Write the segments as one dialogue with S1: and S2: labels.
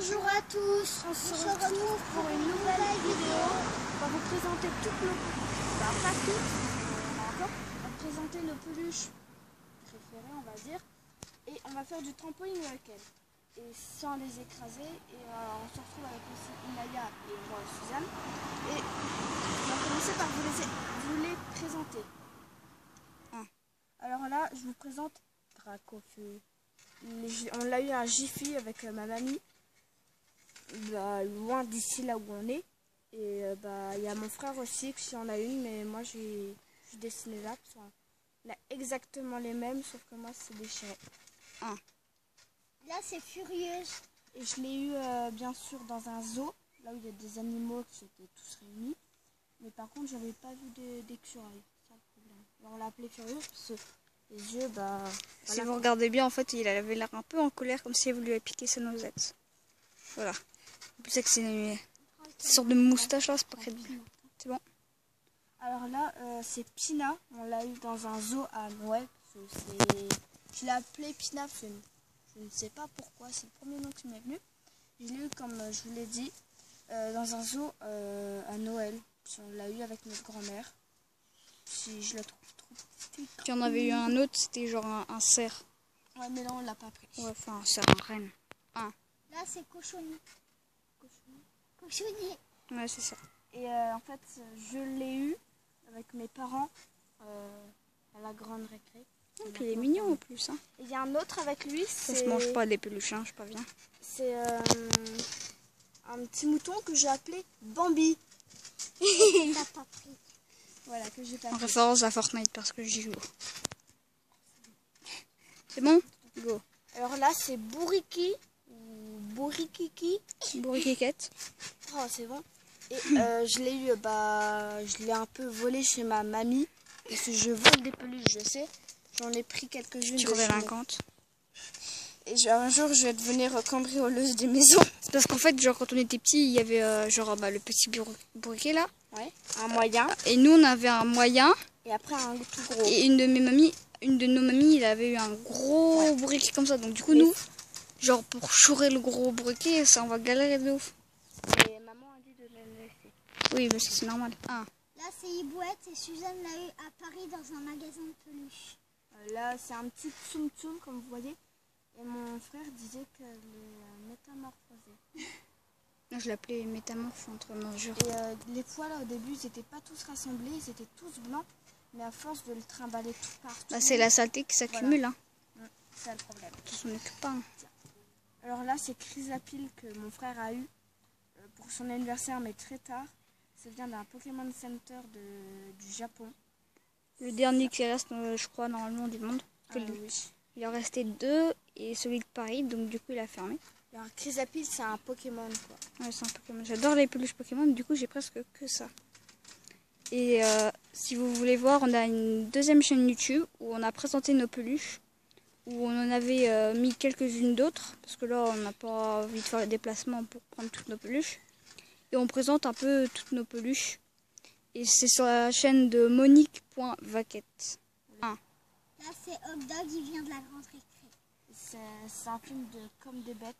S1: Bonjour à tous, on se retrouve pour une nouvelle vidéo. On va vous présenter toutes nos... pas toutes, on va présenter nos peluches préférées, on va dire. Et on va faire du trampoline avec elles. Et sans les écraser. Et on se retrouve avec aussi Inaya et moi, Suzanne. Et on va commencer par vous les présenter. Alors là, je vous présente Dracofeu. On l'a eu un Jiffy avec ma mamie, loin d'ici là où on est. Et il y a mon frère aussi qui en a une, mais moi j'ai dessiné là. On a exactement les mêmes, sauf que moi c'est déchiré.
S2: Là c'est Furieuse.
S1: Et je l'ai eu bien sûr dans un zoo, là où il y a des animaux qui étaient tous réunis. Mais par contre j'avais pas vu d'écureuil, c'est ça le problème. Alors, on l'a appelé Furieuse parce que les yeux, voilà.
S3: Si vous regardez bien, en fait, il avait l'air un peu en colère, comme si vous lui avez piqué sa nosette. Voilà. En plus, c'est une sorte de moustache là, c'est pas crédible. C'est bon.
S1: Alors là, c'est Pina. On l'a eu dans un zoo à Noël. Je l'ai appelé Pina Fun. Je ne sais pas pourquoi, c'est le premier nom qui m'est venu. Je l'ai eu, comme je vous l'ai dit, dans un zoo à Noël. Puis on l'a eu avec notre grand-mère. Je la trouve trop petite.
S3: Puis on avait eu un autre, c'était genre un cerf.
S1: Ouais, mais là on l'a pas pris.
S3: Ouais, enfin un cerf, un renne.
S2: Là c'est Cochonnier. Cochonnier.
S3: Ouais, c'est ça.
S1: Et en fait, je l'ai eu avec mes parents à la grande récré.
S3: Et puis il est mignon en plus.
S1: Et il y a un autre avec lui.
S3: Ça se mange pas des peluches, hein, je pas bien.
S1: C'est un petit mouton que j'ai appelé Bambi.
S2: T'as pas pris.
S1: Voilà, que j'ai pas
S3: En
S1: pris.
S3: référence à Fortnite parce que j'y joue. C'est bon? Go.
S1: Alors là, c'est Bourriki ou Bourrikiki.
S3: Bourriquette.
S1: Oh, c'est bon. Et je l'ai eu, je l'ai un peu volé chez ma mamie. Parce que je vole des peluches, je sais. J'en ai pris quelques-unes.
S3: Tu délinquante.
S1: Et un jour, je vais devenir cambrioleuse des maisons.
S3: C'est parce qu'en fait, genre quand on était petit, il y avait le petit bourriquet là.
S1: Ouais, un moyen.
S3: Et nous, on avait un moyen.
S1: Et après, un tout gros.
S3: Et une de nos mamies, il avait eu un gros bourriquet comme ça. Donc du coup, nous, genre pour chourer le gros bourriquet, ça, on va galérer de ouf.
S1: Et maman a dit de la laisser.
S3: Oui, mais c'est normal.
S2: Là c'est Ibouette et Suzanne l'a eu à Paris dans un magasin de peluches.
S1: Là, c'est un petit tsum tsum, comme vous voyez. Et mon frère disait qu'elle est métamorphosée.
S3: Je l'appelais métamorphe entre mesures.
S1: Et les poils, au début, ils n'étaient pas tous rassemblés, ils étaient tous blancs. Mais à force de le trimballer tout partout...
S3: C'est la saleté qui s'accumule.
S1: Voilà.
S3: Hein.
S1: C'est ça le problème.
S3: On s'en occupe pas. Hein.
S1: Alors là, c'est Chrysapile que mon frère a eu pour son anniversaire, mais très tard. Ça vient d'un Pokémon Center du Japon.
S3: Le dernier qui reste, je crois, normalement du monde.
S1: Oui.
S3: Il en restait 2 et celui de Paris, donc du coup il a fermé.
S1: Alors Chrysapile, c'est un Pokémon, quoi.
S3: Ouais, c'est un Pokémon. J'adore les peluches Pokémon, du coup j'ai presque que ça. Et si vous voulez voir, on a une deuxième chaîne YouTube où on a présenté nos peluches, où on en avait mis quelques-unes d'autres, parce que là on n'a pas envie de faire le déplacement pour prendre toutes nos peluches. Et on présente un peu toutes nos peluches. Et c'est sur la chaîne de Monique.vaquette.
S2: Là c'est Hot Dog, il vient de la grande récré.
S1: C'est un film de Comme des bêtes.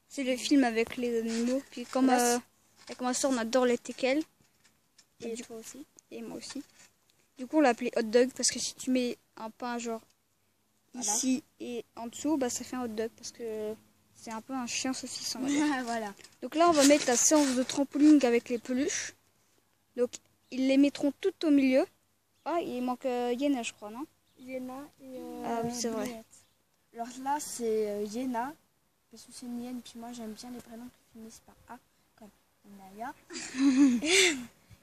S3: C'est le film avec les animaux. Puis comme avec ma soeur, on adore les teckels.
S1: Et toi aussi.
S3: Et moi aussi. Du coup, on l'a appelé hot dog parce que si tu mets un pain genre ici et en dessous, ça fait un hot dog parce que c'est un peu un chien saucisson.
S1: Voilà.
S3: Donc là, on va mettre la séance de trampoline avec les peluches. Donc, ils les mettront tout au milieu. Ah, il manque Yéna, je crois, non?
S1: Yéna et
S3: ah oui, c'est vrai.
S1: Alors là, c'est Yéna, parce que c'est une hyène, puis moi j'aime bien les prénoms qui finissent par A, comme Naya. Et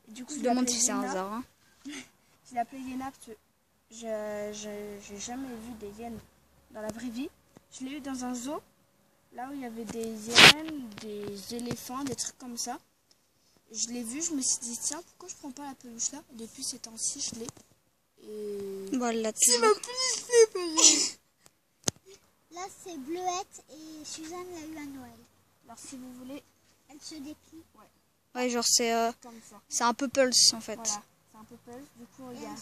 S1: du coup,
S3: je me demande si c'est un hasard. Hein.
S1: Je l'ai appelée Yéna parce que j'ai jamais vu des hyènes dans la vraie vie. Je l'ai eu dans un zoo, là où il y avait des hyènes, des éléphants, des trucs comme ça. Je l'ai vu, je me suis dit, tiens, pourquoi je prends pas la peluche là? Depuis ces temps-ci, je l'ai. Et...
S3: Voilà,
S1: c'est ma peluche.
S2: Là c'est Bleuette et Suzanne l'a eu à Noël.
S1: Alors si vous voulez,
S2: elle se déplie.
S3: Ouais, genre c'est un peu pulse en fait.
S1: Voilà, c'est un peu pulse. Du coup, il y a...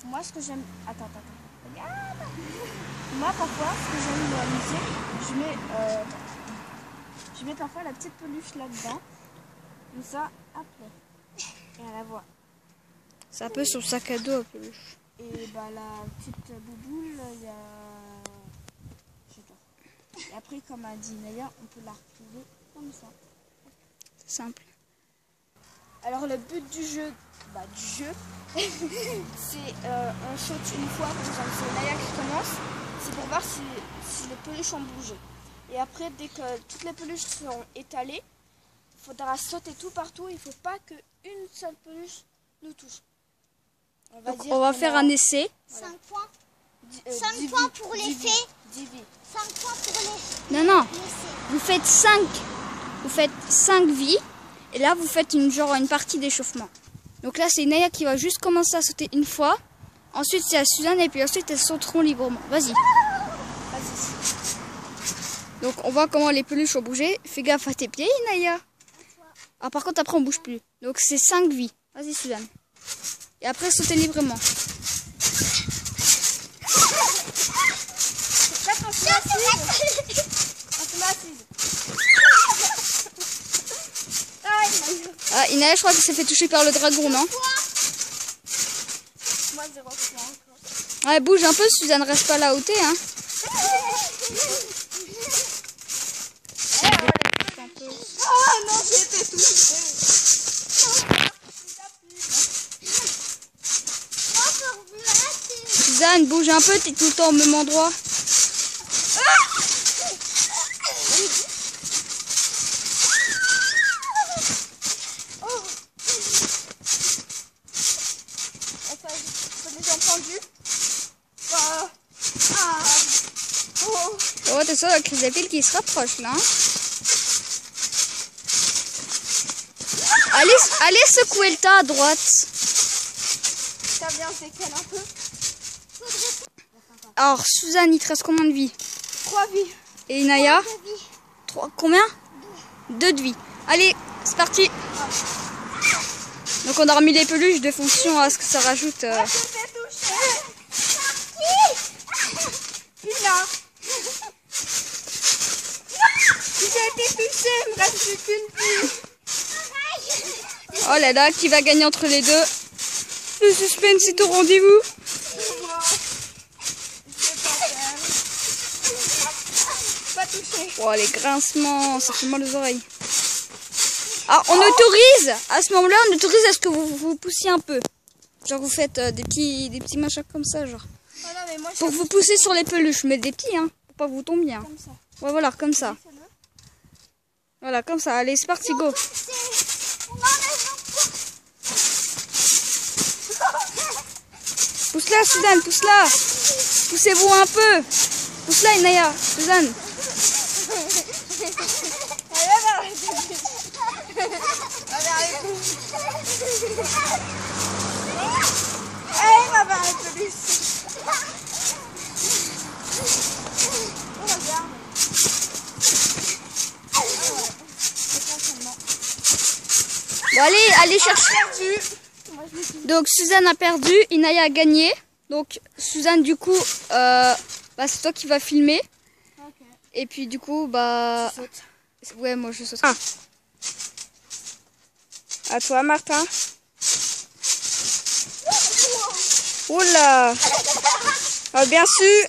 S1: Moi, ce que j'aime... Attends. Regarde. Moi, parfois, ce que j'aime m'amuser, je mets Je mets parfois la petite peluche là-dedans. Comme ça, hop là. Et à la voix.
S3: C'est un peu sur le sac à dos, peluche.
S1: Et bah la petite bouboule, il y a... Et après, comme a dit Naya, on peut la retrouver comme ça.
S3: C'est simple.
S1: Alors le but du jeu, c'est on saute une fois, par exemple c'est Naya qui commence, c'est pour voir si les peluches ont bougé. Et après, dès que toutes les peluches seront étalées, il faudra sauter tout partout, il ne faut pas qu'une seule peluche nous touche.
S3: Donc on va faire un essai.
S2: 5 points. 5 points pour les faits. 5 points pour les...
S3: Non.
S2: l'essai.
S3: Vous faites 5 vies. Et là, vous faites une partie d'échauffement. Donc là, c'est Naya qui va juste commencer à sauter une fois. Ensuite, c'est à Suzanne. Et puis ensuite, elles sauteront librement. Vas-y. Donc, on voit comment les peluches ont bougé. Fais gaffe à tes pieds, Naya. Ah, par contre, après, on bouge plus. Donc, c'est 5 vies. Vas-y, Suzanne. Et après, sautez librement. Ah, Inaya, je crois que s'est fait toucher par le dragon, non?
S1: Moi, 0 points.
S3: Ouais, bouge un peu, Suzanne, reste pas là où t'es, hein.
S1: Ah non, j'ai été touchée.
S3: Suzanne, bouge un peu, t'es tout le temps au même endroit. Oh, attention, la chrysapile qui se rapproche là. Hein. Allez secouer le tas à droite.
S1: Ça vient, c'est quel un peu.
S3: Alors, Suzanne, il te reste combien de vie?
S1: 3 vies.
S3: Et Inaya? 3. Combien? 2 de vie. Allez, c'est parti. Donc on a remis les peluches de fonction à ce que ça rajoute.
S1: J'ai été touchée. J'ai été touchée, il me reste plus qu'une vie.
S3: Oh là là, qui va gagner entre les deux? Le suspense est au rendez-vous.
S1: Pas touché.
S3: Oh, les grincements, ça fait mal aux oreilles. Ah, on autorise, à ce moment-là, on autorise à ce que vous poussiez un peu. Genre vous faites des petits machins comme ça, genre.
S1: Oh non, mais moi,
S3: Pour vous pousser sur les peluches, mais des petits, hein. Pour pas que vous tombiez. Hein.
S1: comme ça.
S3: Ouais, voilà, comme ça. Voilà, comme ça. Allez, c'est parti, go. Pousse-la, Suzanne, pousse-la. Poussez-vous un peu. Pousse-la, Inaya. Suzanne.
S1: Hey, ma barre de peluche.
S3: Bon, allez chercher. Donc, Suzanne a perdu, Inaya a gagné. Donc, Suzanne, du coup, c'est toi qui vas filmer.
S1: Okay.
S3: Et puis, du coup, bah...
S1: Je saute.
S3: Ouais, moi, je saute.
S1: Ah. À toi, Martin. Oula. Bien sûr,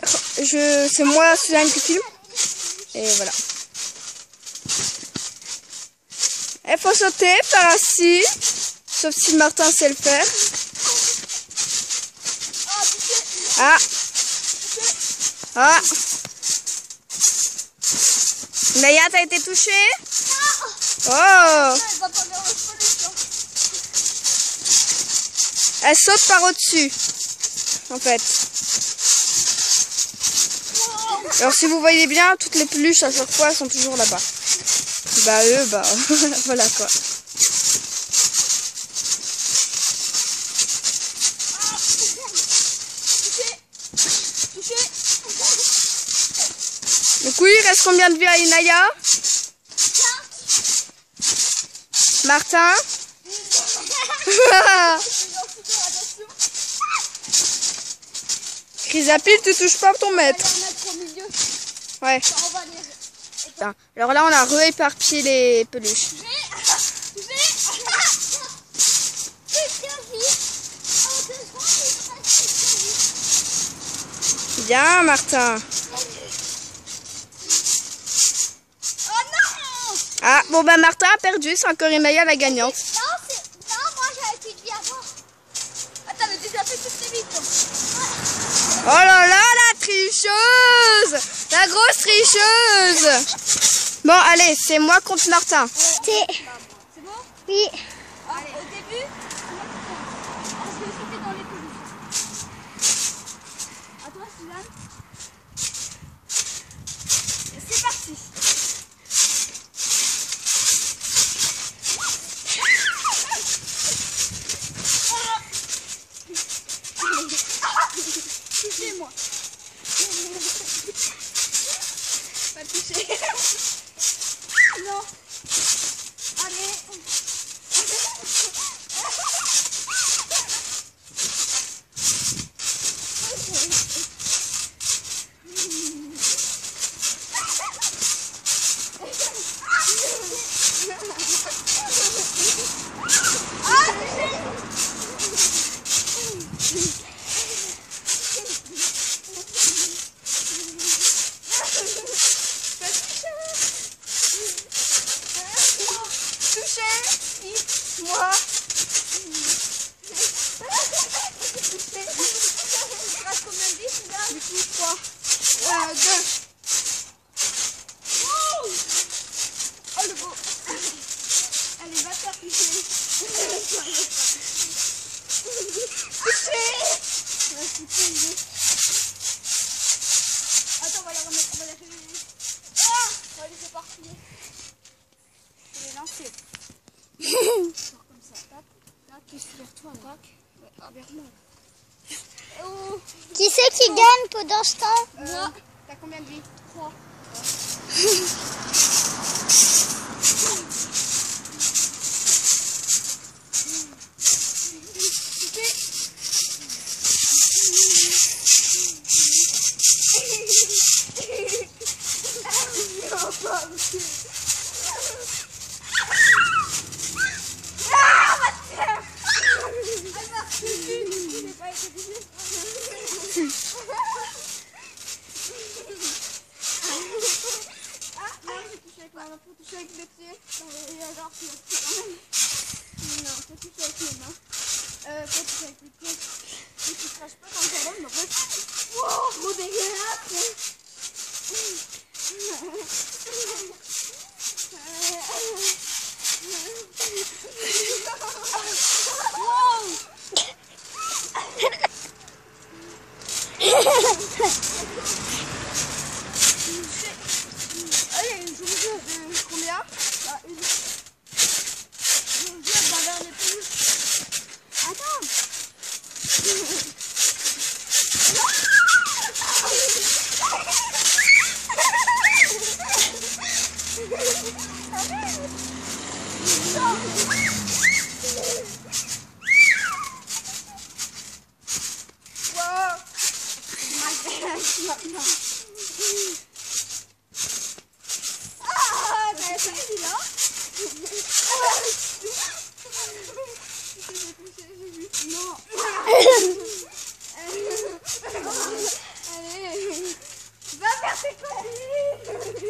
S1: c'est moi, Suzanne, qui filme. Et voilà. Il faut sauter par ici. Sauf si Martin sait le faire. Ah. Naya, t'as été touchée? Oh. Elle saute par au-dessus, en fait. Alors si vous voyez bien, toutes les peluches à chaque fois sont toujours là-bas. Bah eux, voilà quoi. Donc oui, il reste combien de vie à Inaya? Martin? Chrysapile, tu touches pas ton maître. Ouais.
S3: Martin. Alors là, on a rééparpillé les peluches. Bien, Martin.
S2: Oh non!
S3: Ah, bon, bah Martin a perdu. C'est encore Emaya la gagnante.
S2: Non, moi j'avais plus de vie avant. Ah, t'avais déjà fait toutes les vies.
S3: Oh là là, la tricheuse! La grosse tricheuse! Bon, allez, c'est moi contre Martin.
S2: C'est bon? Oui.
S1: Allez, au début, parce que c'était dans les peluches. À toi, Suzanne. Et c'est parti. Touchez-moi. Pas toucher. Non. Allez. Moi. Tu rates combien de vies, là? Du coup, 3. 2. Oh, oh le beau. Allez, va te faire toucher. Toucher. Attends, on va la remettre. On va la réveiller. Ah, on va laisser partir. Je vais lancer. Comme ça, tac. Là, tu suis vers toi, tac. Ouais, ah, vers moi. Oh.
S2: Qui c'est qui gagne pendant ce temps?
S1: Moi. T'as combien de vies? 3. Faut toucher avec les pieds. Alors, tu vas quand même. Non, faut toucher avec les mains. Faut toucher avec les pieds. Et tu craches pas quand ça donne, mais bref. Wow, trop dégueulasse. Allez, je vous dis de combien? Une. Je vous dis d'envers les peluches. Attends. Non. Allez. Va faire tes conneries.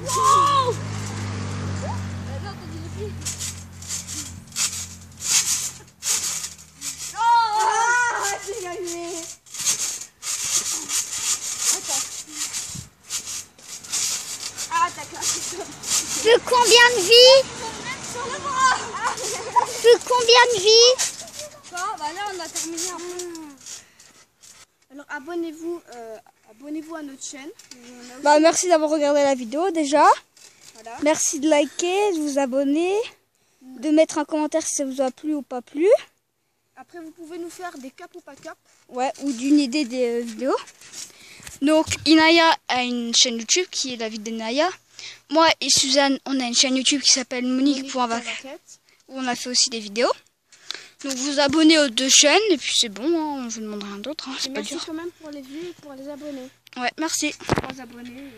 S1: Wow. Attends, t'as dit les pieds. Oh, j'ai gagné. Attends. Ah, t'as cassé ça.
S2: Plus combien de vie?
S1: Sur le bras.
S2: Plus combien de vie?
S1: Bon, bah là on a terminé un peu. Alors abonnez-vous à notre chaîne.
S3: Bah, merci d'avoir regardé la vidéo déjà.
S1: Voilà.
S3: Merci de liker, de vous abonner, de mettre un commentaire si ça vous a plu ou pas plu.
S1: Après vous pouvez nous faire des cap ou pas cap.
S3: Ouais, ou d'une idée des vidéos. Donc Inaya a une chaîne YouTube qui est la vie d'Inaya. Moi et Suzanne, on a une chaîne YouTube qui s'appelle Monique.vaquette où on a fait aussi des vidéos. Donc vous abonnez aux 2 chaînes et puis c'est bon, hein, je vous demande rien d'autre. Hein, c'est pas
S1: merci
S3: dur.
S1: quand même pour les vues et pour les abonnés.
S3: Ouais, merci.
S1: 3 abonnés.